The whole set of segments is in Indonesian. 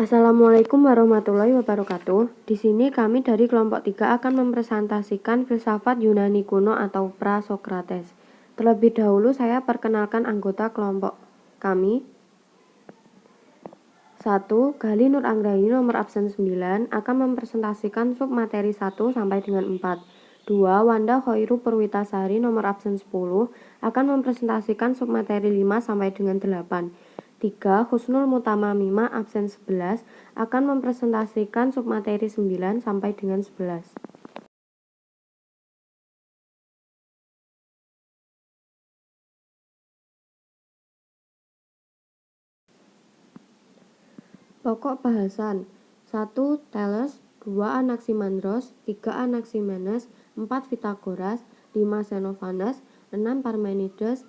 Assalamualaikum warahmatullahi wabarakatuh. Di sini kami dari kelompok 3 akan mempresentasikan filsafat Yunani kuno atau pra-Sokrates. Terlebih dahulu saya perkenalkan anggota kelompok kami. 1. Gali Nur Anggraini nomor absen 9 akan mempresentasikan submateri 1 sampai dengan 4. 2. Wanda Khoiru Purwitasari nomor absen 10 akan mempresentasikan submateri 5 sampai dengan 8. 3. Husnul Mutamamima absen 11 akan mempresentasikan submateri 9 sampai dengan 11. Pokok bahasan 1. Thales 2. Anaximandros 3. Anaximenes 4. Pythagoras 5. Xenophanes 6. Parmenides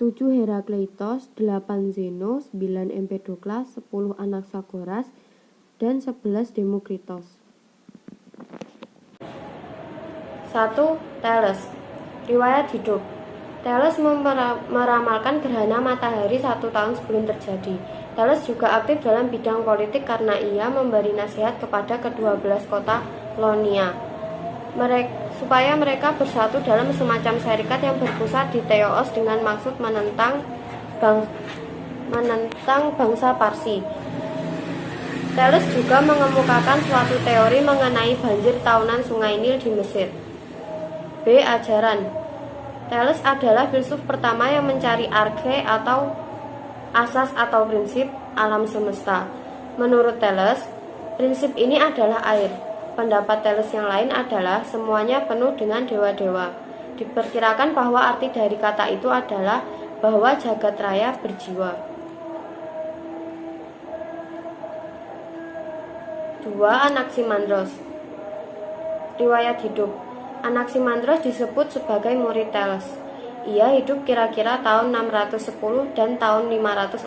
7. Herakleitos 8. Zeno 9. Empedokles 10. Anaxagoras dan 11. Demokritos. 1. Thales. Riwayat hidup. Thales meramalkan gerhana matahari 1 tahun sebelum terjadi. Thales juga aktif dalam bidang politik karena ia memberi nasihat kepada kedua belas kota Kolonia supaya mereka bersatu dalam semacam serikat yang berpusat di Teos dengan maksud menentang bangsa Parsi. Thales juga mengemukakan suatu teori mengenai banjir tahunan Sungai Nil di Mesir. B. Ajaran. Thales adalah filsuf pertama yang mencari arke atau asas atau prinsip alam semesta. Menurut Thales, prinsip ini adalah air. Pendapat Thales yang lain adalah semuanya penuh dengan dewa-dewa. Diperkirakan bahwa arti dari kata itu adalah bahwa jagat raya berjiwa. 2. Anaximandros. Riwayat hidup. Anaximandros disebut sebagai murid Thales. Ia hidup kira-kira tahun 610 dan tahun 540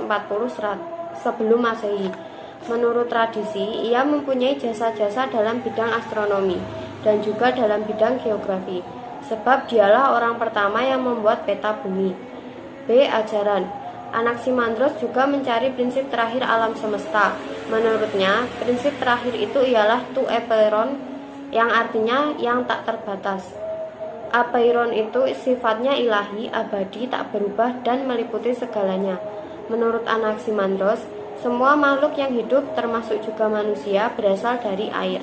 sebelum Masehi. Menurut tradisi, ia mempunyai jasa-jasa dalam bidang astronomi dan juga dalam bidang geografi, sebab dialah orang pertama yang membuat peta bumi. B. Ajaran. Anaximandros juga mencari prinsip terakhir alam semesta. Menurutnya, prinsip terakhir itu ialah tu epeiron, yang artinya yang tak terbatas. Apeiron itu sifatnya ilahi, abadi, tak berubah, dan meliputi segalanya. Menurut Anaximandros, semua makhluk yang hidup, termasuk juga manusia, berasal dari air.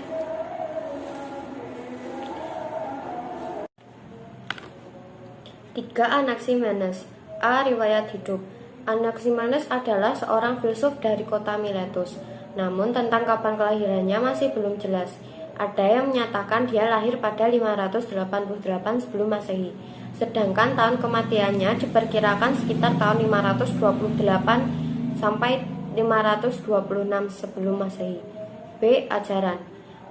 Tiga. Anaximenes. A. Riwayat hidup. Anaximenes adalah seorang filsuf dari kota Miletus. Namun tentang kapan kelahirannya masih belum jelas. Ada yang menyatakan dia lahir pada 588 sebelum Masehi, sedangkan tahun kematiannya diperkirakan sekitar tahun 528 sampai 526 sebelum Masehi. B. Ajaran.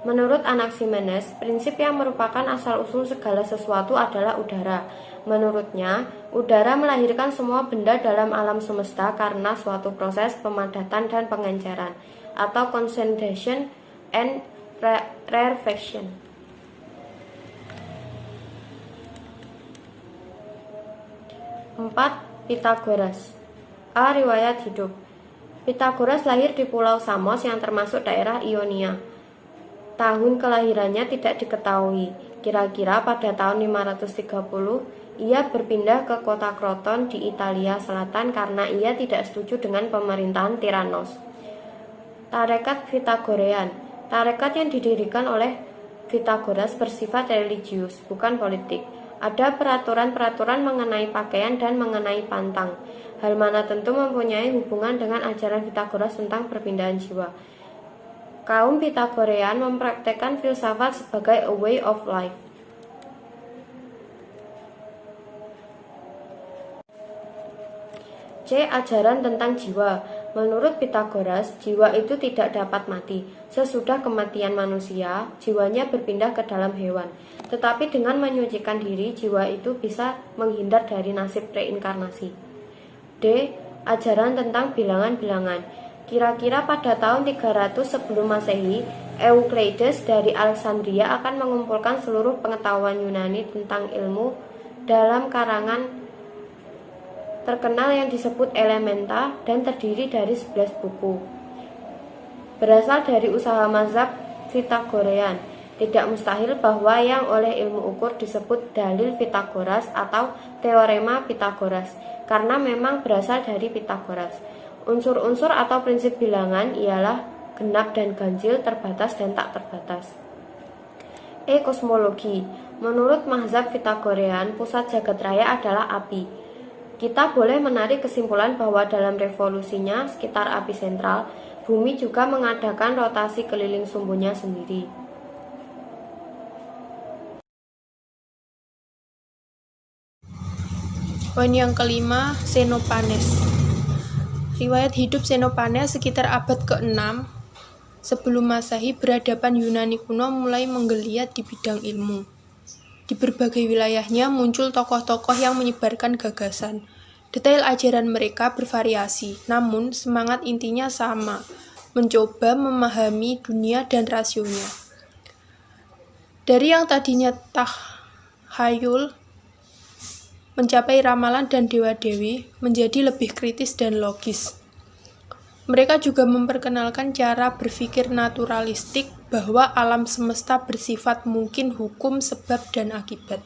Menurut Anaximenes, prinsip yang merupakan asal-usul segala sesuatu adalah udara. Menurutnya, udara melahirkan semua benda dalam alam semesta karena suatu proses pemadatan dan pengenceran, atau condensation and rarefaction. 4. Pythagoras. A. Riwayat hidup. Pythagoras lahir di Pulau Samos yang termasuk daerah Ionia. Tahun kelahirannya tidak diketahui. Kira-kira pada tahun 530, ia berpindah ke kota Kroton di Italia Selatan karena ia tidak setuju dengan pemerintahan Tiranos. Tarekat Pythagorean. Tarekat yang didirikan oleh Pythagoras bersifat religius, bukan politik. Ada peraturan-peraturan mengenai pakaian dan mengenai pantang. Hal mana tentu mempunyai hubungan dengan ajaran Pythagoras tentang perpindahan jiwa. Kaum Pythagorean mempraktekkan filsafat sebagai a way of life. C. Ajaran tentang jiwa. Menurut Pythagoras, jiwa itu tidak dapat mati. Sesudah kematian manusia, jiwanya berpindah ke dalam hewan. Tetapi dengan menyucikan diri, jiwa itu bisa menghindar dari nasib reinkarnasi. D. Ajaran tentang bilangan-bilangan. Kira-kira pada tahun 300 sebelum Masehi, Euclides dari Alexandria akan mengumpulkan seluruh pengetahuan Yunani tentang ilmu dalam karangan terkenal yang disebut Elementa dan terdiri dari 11 buku. berasal dari usaha mazhab Pitagorean. Tidak mustahil bahwa yang oleh ilmu ukur disebut dalil Pitagoras atau teorema Pitagoras, karena memang berasal dari Pitagoras. Unsur-unsur atau prinsip bilangan ialah genap dan ganjil, terbatas dan tak terbatas. Kosmologi. Menurut mazhab Pitagorean, pusat jagat raya adalah api. Kita boleh menarik kesimpulan bahwa dalam revolusinya sekitar api sentral, bumi juga mengadakan rotasi keliling sumbunya sendiri. Poin yang kelima, Xenophanes. Riwayat hidup Xenophanes sekitar abad ke-6 sebelum Masehi, peradaban Yunani kuno mulai menggeliat di bidang ilmu. Di berbagai wilayahnya muncul tokoh-tokoh yang menyebarkan gagasan. Detail ajaran mereka bervariasi, namun semangat intinya sama, mencoba memahami dunia dan rasionya. Dari yang tadinya takhayul mencapai ramalan dan dewa-dewi menjadi lebih kritis dan logis. Mereka juga memperkenalkan cara berpikir naturalistik bahwa alam semesta bersifat mungkin hukum sebab dan akibat.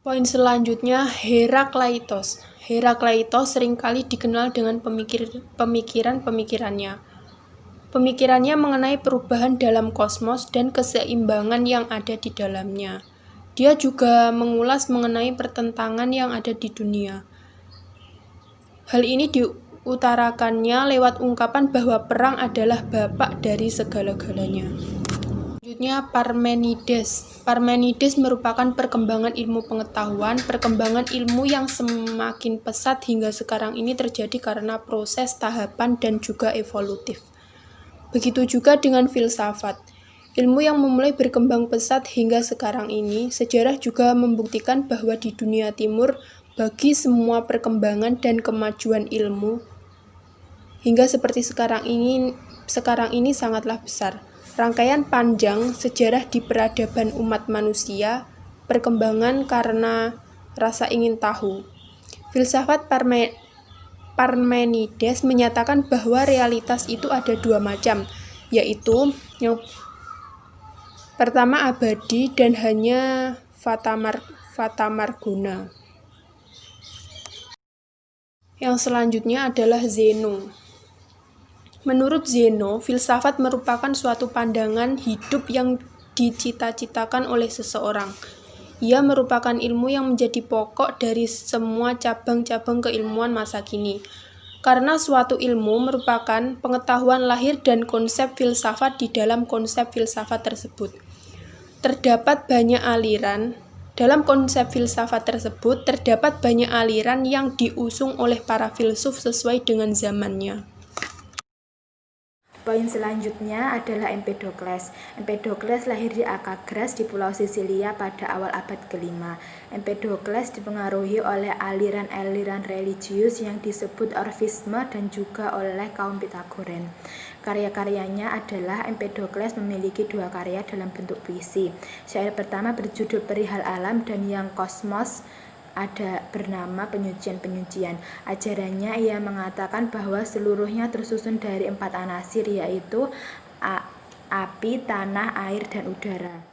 Poin selanjutnya, Herakleitos. Herakleitos seringkali dikenal dengan pemikiran-pemikirannya. Pemikirannya mengenai perubahan dalam kosmos dan keseimbangan yang ada di dalamnya. Dia juga mengulas mengenai pertentangan yang ada di dunia. Hal ini diutarakannya lewat ungkapan bahwa perang adalah bapak dari segala-galanya. Selanjutnya, Parmenides. Parmenides merupakan perkembangan ilmu pengetahuan. Perkembangan ilmu yang semakin pesat hingga sekarang ini terjadi karena proses, tahapan, dan juga evolutif. Begitu juga dengan filsafat. Ilmu yang memulai berkembang pesat hingga sekarang ini, sejarah juga membuktikan bahwa di dunia timur, bagi semua perkembangan dan kemajuan ilmu, hingga seperti sekarang ini sangatlah besar. Rangkaian panjang sejarah di peradaban umat manusia, perkembangan karena rasa ingin tahu. Filsafat Parmenides menyatakan bahwa realitas itu ada dua macam, yaitu yang pertama abadi dan hanya fata morgana. Yang selanjutnya adalah Zeno. Menurut Zeno, filsafat merupakan suatu pandangan hidup yang dicita-citakan oleh seseorang. Ia merupakan ilmu yang menjadi pokok dari semua cabang-cabang keilmuan masa kini. Karena suatu ilmu merupakan pengetahuan lahir dan konsep filsafat di dalam konsep filsafat tersebut. Terdapat banyak aliran. Dalam konsep filsafat tersebut, terdapat banyak aliran yang diusung oleh para filsuf sesuai dengan zamannya. Poin selanjutnya adalah Empedokles. Empedokles lahir di Akagras di Pulau Sisilia pada awal abad ke-5. Empedokles dipengaruhi oleh aliran-aliran religius yang disebut Orfisme dan juga oleh kaum Pitagoren. Karya-karyanya adalah Empedokles memiliki dua karya dalam bentuk puisi. Syair pertama berjudul Perihal Alam dan yang Kosmos ada bernama Penyucian-Penyucian. Ajarannya ia mengatakan bahwa seluruhnya tersusun dari 4 anasir, yaitu api, tanah, air, dan udara.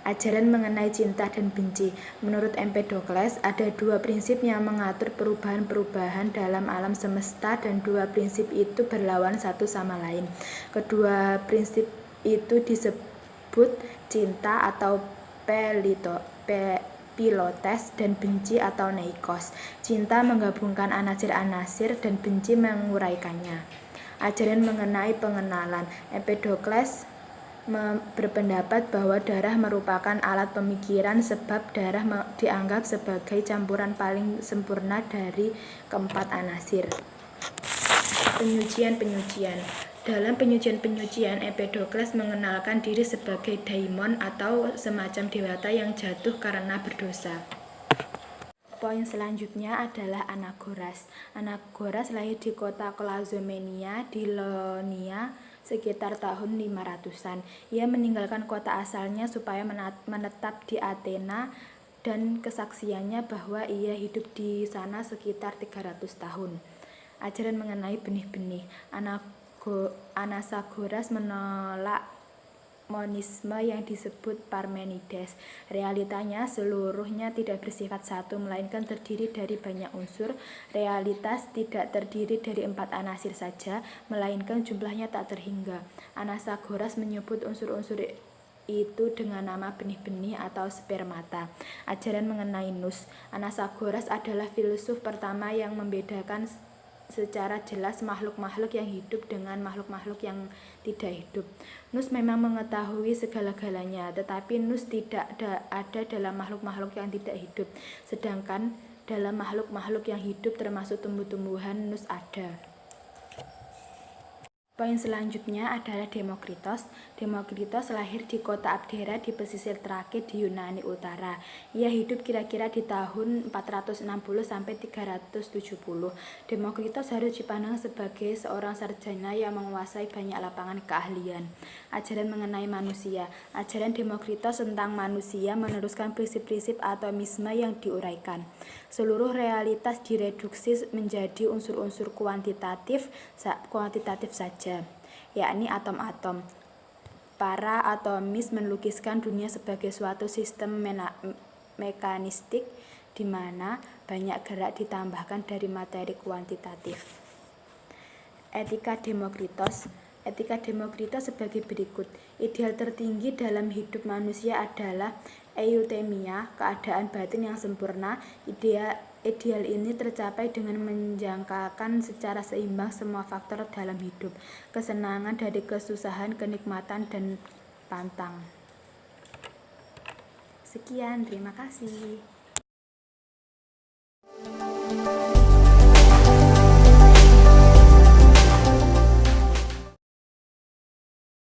Ajaran mengenai cinta dan benci. Menurut Empedokles, ada dua prinsip yang mengatur perubahan-perubahan dalam alam semesta dan dua prinsip itu berlawan satu sama lain. Kedua prinsip itu disebut cinta atau pilotes dan benci atau neikos. Cinta menggabungkan anasir-anasir dan benci menguraikannya. Ajaran mengenai pengenalan. Empedokles berpendapat bahwa darah merupakan alat pemikiran sebab darah dianggap sebagai campuran paling sempurna dari keempat anasir. Penyucian-penyucian. Dalam penyucian-penyucian, Empedokles mengenalkan diri sebagai daimon atau semacam dewata yang jatuh karena berdosa. Poin selanjutnya adalah Anagoras. Anagoras lahir di kota Klazomenai di Ionia sekitar tahun 500-an. Ia meninggalkan kota asalnya supaya menetap di Athena dan kesaksiannya bahwa ia hidup di sana sekitar 300 tahun. Ajaran mengenai benih-benih. Anasagoras menolak monisme yang disebut Parmenides. Realitanya seluruhnya tidak bersifat satu, melainkan terdiri dari banyak unsur. Realitas tidak terdiri dari 4 anasir saja, melainkan jumlahnya tak terhingga. Anasagoras menyebut unsur-unsur itu dengan nama benih-benih atau spermata. Ajaran mengenai nous. Anasagoras adalah filsuf pertama yang membedakan secara jelas makhluk-makhluk yang hidup dengan makhluk-makhluk yang tidak hidup. Nous memang mengetahui segala-galanya, tetapi nous tidak ada dalam makhluk-makhluk yang tidak hidup. Sedangkan dalam makhluk-makhluk yang hidup termasuk tumbuh-tumbuhan, nous ada. Poin selanjutnya adalah Demokritos. Demokritos lahir di kota Abdera di pesisir Trake di Yunani Utara. Ia hidup kira-kira di tahun 460 sampai 370. Demokritos harus dipandang sebagai seorang sarjana yang menguasai banyak lapangan keahlian. Ajaran mengenai manusia. Ajaran Demokritos tentang manusia meneruskan prinsip-prinsip atomisme yang diuraikan. Seluruh realitas direduksi menjadi unsur-unsur kuantitatif saja, yakni atom-atom. Para atomis melukiskan dunia sebagai suatu sistem mekanistik di mana banyak gerak ditambahkan dari materi kuantitatif. Etika Demokritos. Etika Demokritos sebagai berikut. Ideal tertinggi dalam hidup manusia adalah euthymia, keadaan batin yang sempurna. Ideal ini tercapai dengan menjangkakan secara seimbang semua faktor dalam hidup, kesenangan dari kesusahan, kenikmatan, dan pantang. Sekian, terima kasih.